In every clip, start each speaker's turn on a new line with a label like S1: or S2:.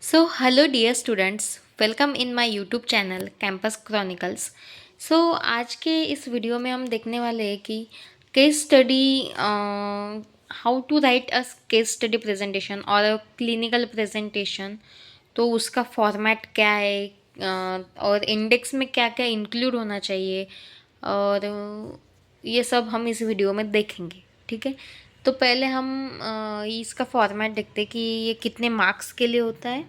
S1: So, hello dear students, welcome in my YouTube channel Campus Chronicles. So, आज के इस video में हम देखने वाले हैं कि case study how to write a case study presentation और अ क्लिनिकल प्रेजेंटेशन। तो उसका फॉर्मेट क्या है, और इंडेक्स में क्या क्या इंक्लूड होना चाहिए, और ये सब हम इस वीडियो में देखेंगे। ठीक है, तो पहले हम इसका फॉर्मेट देखते हैं कि ये कितने मार्क्स के लिए होता है।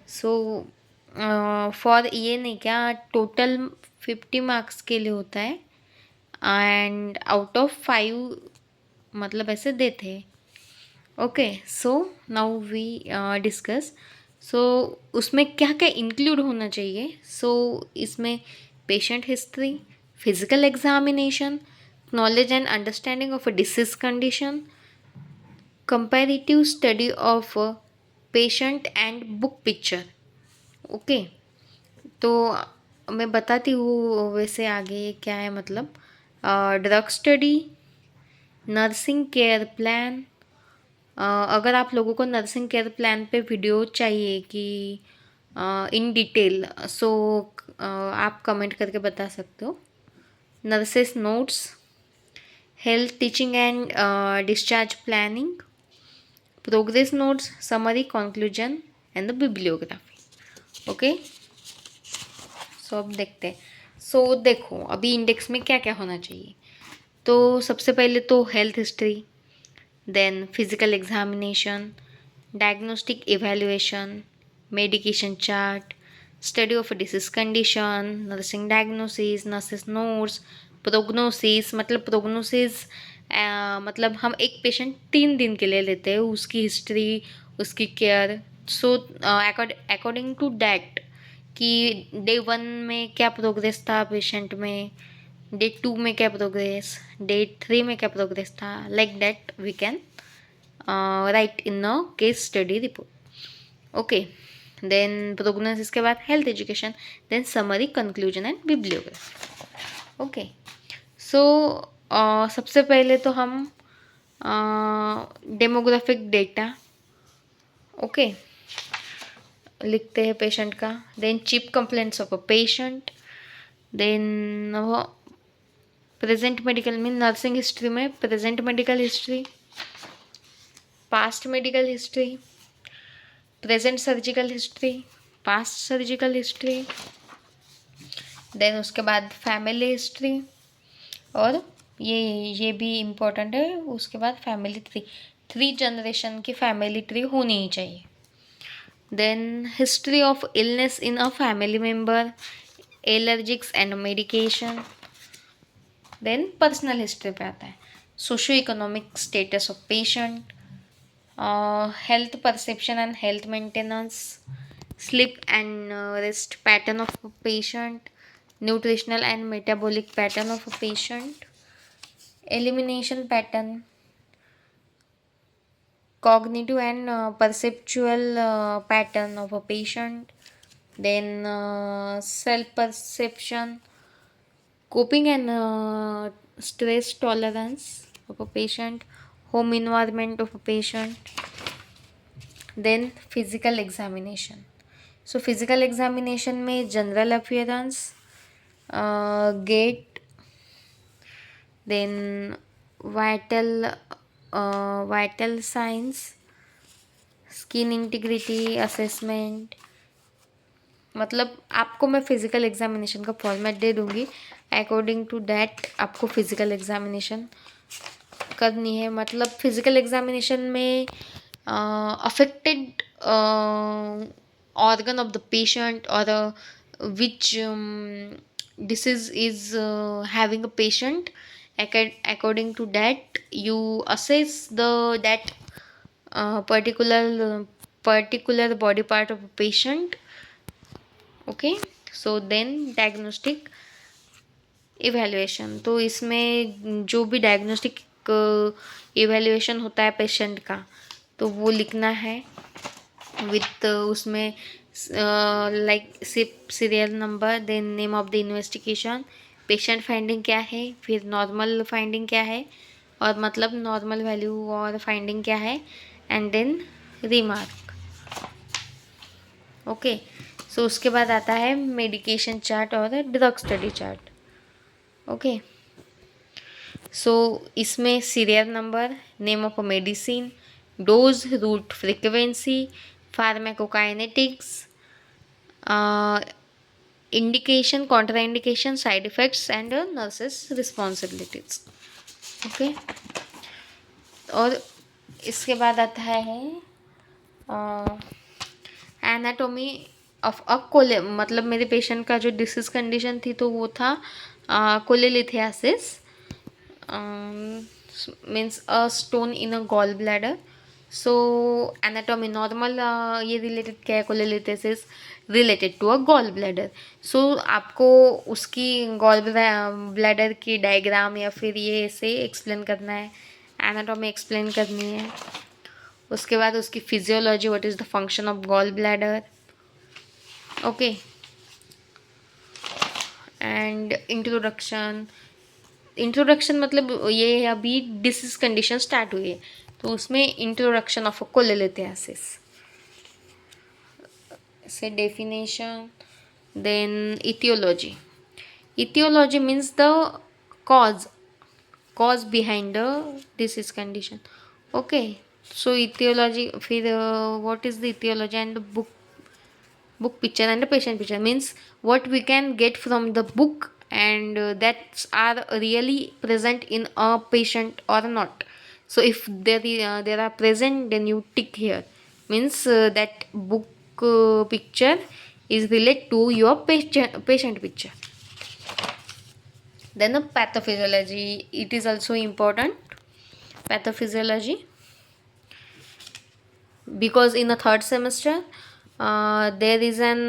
S1: सो फॉर ये नहीं, क्या टोटल 50 मार्क्स के लिए होता है, एंड आउट ऑफ 5 मतलब ऐसे देते हैं। Okay, so now we discuss. So उसमें क्या क्या इंक्लूड होना चाहिए। सो इसमें patient history, physical examination, knowledge and understanding of a disease condition, comparative study of patient and book picture. Okay, तो मैं बताती हूँ वैसे आगे क्या है। मतलब drug study, nursing care plan. अगर आप लोगों को नर्सिंग केयर प्लान पे वीडियो चाहिए कि इन डिटेल, सो आप कमेंट करके बता सकते हो। Nurses notes, health teaching and discharge planning, progress notes, summary, conclusion and the bibliography. Okay, so अब देखते हैं। सो देखो, अभी इंडेक्स में क्या क्या होना चाहिए। तो सबसे पहले तो health history, then physical examination, diagnostic evaluation, medication chart, study of disease condition, nursing diagnosis, nurses notes, prognosis. मतलब प्रोग्नोसिस मतलब हम एक पेशेंट 3 दिन के लिए लेते हैं, उसकी हिस्ट्री, उसकी care. So according to that कि डे 1 में क्या प्रोग्रेस था पेशेंट में, डे 2 में क्या प्रोग्रेस, डे 3 में क्या प्रोग्रेस था, like that we can write in a case study report. Okay, then prognosis के बाद health education, then summary, conclusion and bibliography. Okay, so सबसे पहले तो हम डेमोग्राफिक डेटा ओके लिखते हैं पेशेंट का। Then chief complaints of a patient, then present medical mean nursing history में present medical history, past medical history, present surgical history, past surgical history, then उसके बाद फैमिली हिस्ट्री, और ये भी important है। उसके बाद फैमिली ट्री, 3 जनरेशन की फैमिली ट्री होनी ही चाहिए। Then history of illness in a family member, allergics and medication. Then personal history पे आता है socio economic status of patient, health perception and health maintenance, sleep and rest pattern of a patient, nutritional and metabolic pattern of a patient, elimination pattern, cognitive and perceptual pattern of a patient, then self perception, coping and stress tolerance of a patient, home environment of a patient, then physical examination. So physical examination में general appearance, gait, then vital vital signs, skin integrity assessment. मतलब आपको मैं physical examination का format दे दूँगी, according to that आपको physical examination करनी है। मतलब फिजिकल एग्जामिनेशन में affected organ of the patient, or which disease is having a patient. According to that you assess the that particular body part of a patient. Okay, so then diagnostic evaluation. तो इसमें जो भी diagnostic evaluation होता है patient का, तो वो लिखना है विथ उसमें लाइक सिप serial number, then name of the investigation, patient finding क्या है, फिर नॉर्मल फाइंडिंग क्या है, और मतलब नॉर्मल वैल्यू और फाइंडिंग क्या है, and then remark. Okay, so उसके बाद आता है मेडिकेशन चार्ट और drug study chart. Okay, so इसमें serial number, name of a medicine, dose, route frequency, pharmacokinetics, indication, contraindication, side effects and nurses responsibilities. Okay, और इसके बाद आता है एनाटोमी ऑफ अ कोले, मतलब मेरे पेशेंट का जो डिसीज कंडीशन थी तो वो था cholelithiasis, means a stone in a gall bladder. So anatomy normal, ये रिलेटेड क्या है, cholelithiasis related to a gall bladder. So आपको उसकी गॉल ब्लैडर की डायग्राम या फिर ये ऐसे एक्सप्लेन करना है, एनाटोमी एक्सप्लेन करनी है। उसके बाद उसकी physiology, what is the function of gall bladder. Okay, and introduction. Introduction मतलब ये अभी डिसीज कंडीशन स्टार्ट हुई है तो उसमें इंट्रोडक्शन ऑफ अ कोलेलिथियासिस से definition, then etiology. Etiology means the cause behind the disease condition. Okay, so etiology, फिर what is the etiology and book picture and a patient picture means what we can get from the book and that are really present in a patient or not. So if there are present, then you tick here, means that book picture is related to your patient picture. Then the pathophysiology, it is also important, pathophysiology, because in the third semester there is an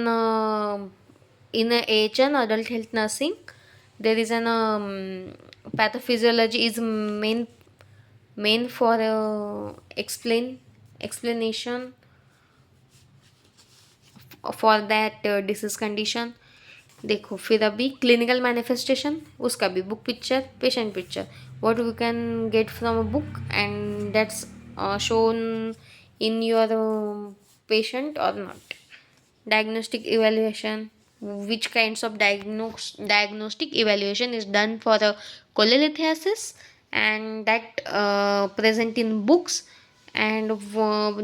S1: in a AHN adult health nursing, there is an pathophysiology is main for explanation for that disease condition. देखो फिर अभी clinical manifestation, उसका भी book picture, patient picture, what we can get from a book and that's shown in your patient or not. Diagnostic evaluation, which kinds of diagnostic evaluation is done for the cholelithiasis and that present in books and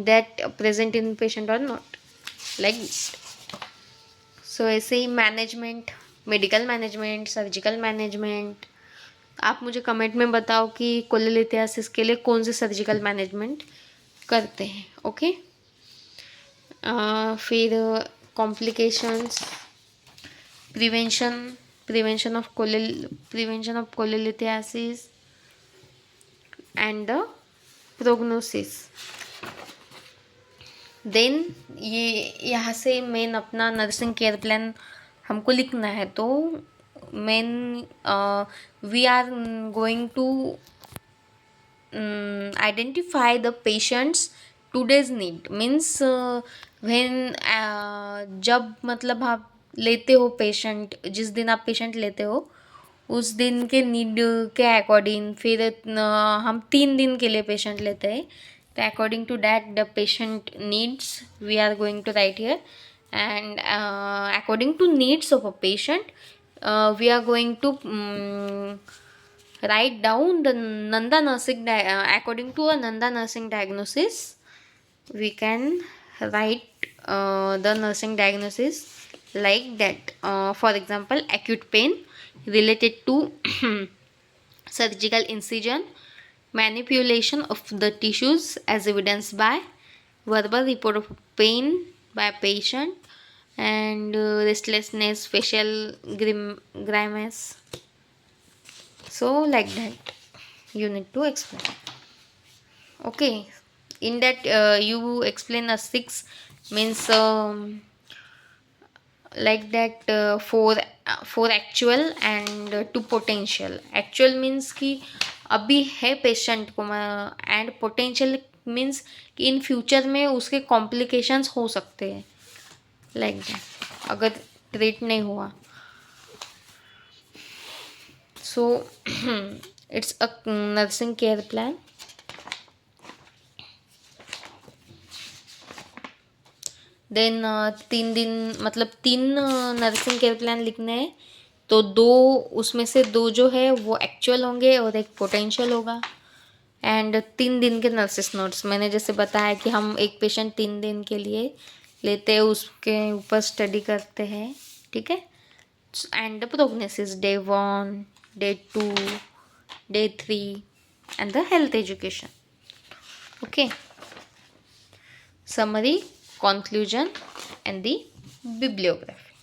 S1: that present in patient or not, like this. So ऐसे ही management, medical management, surgical management. आप मुझे comment में बताओ कि cholelithiasis के लिए कौन से सर्जिकल मैनेजमेंट करते हैं। ओके, फिर complications, prevention of cholelithiasis and the prognosis. Then ये यहाँ से मेन अपना नर्सिंग केयर प्लान हमको लिखना है, तो main we are going to identify the patient's today's need, means when जब मतलब आप लेते हो पेशेंट, जिस दिन आप पेशेंट लेते हो उस दिन के नीड के अकॉर्डिंग, फिर हम 3 दिन के लिए पेशेंट लेते हैं तो according to that the patient needs we are going to write here, and according to needs of a patient we are going to write down the Nanda nursing according to a Nanda nursing diagnosis we can write the nursing diagnosis like that. For example, acute pain related to surgical incision, manipulation of the tissues as evidenced by verbal report of pain by patient, and restlessness, facial grimace. So like that you need to explain. Okay, in that you explain a 6 means like that, for actual and to potential. Actual means कि अभी है patient को, and potential means कि in future में उसके complications हो सकते हैं, लाइक दैट, अगर ट्रीट नहीं हुआ। So it's a nursing care plan. Then 3 दिन मतलब 3 नर्सिंग केयर प्लान लिखने हैं, तो 2 उसमें से 2 जो है वो एक्चुअल होंगे और एक पोटेंशियल होगा। एंड 3 दिन के नर्सिस नोट्स मैंने जैसे बताया कि हम एक पेशेंट 3 दिन के लिए लेते हैं, उसके ऊपर स्टडी करते हैं, ठीक है। And the prognosis day 1, day 2, day 3 and the health education. Okay, summary, conclusion and the bibliography.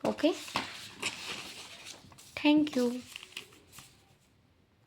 S1: Okay, thank you.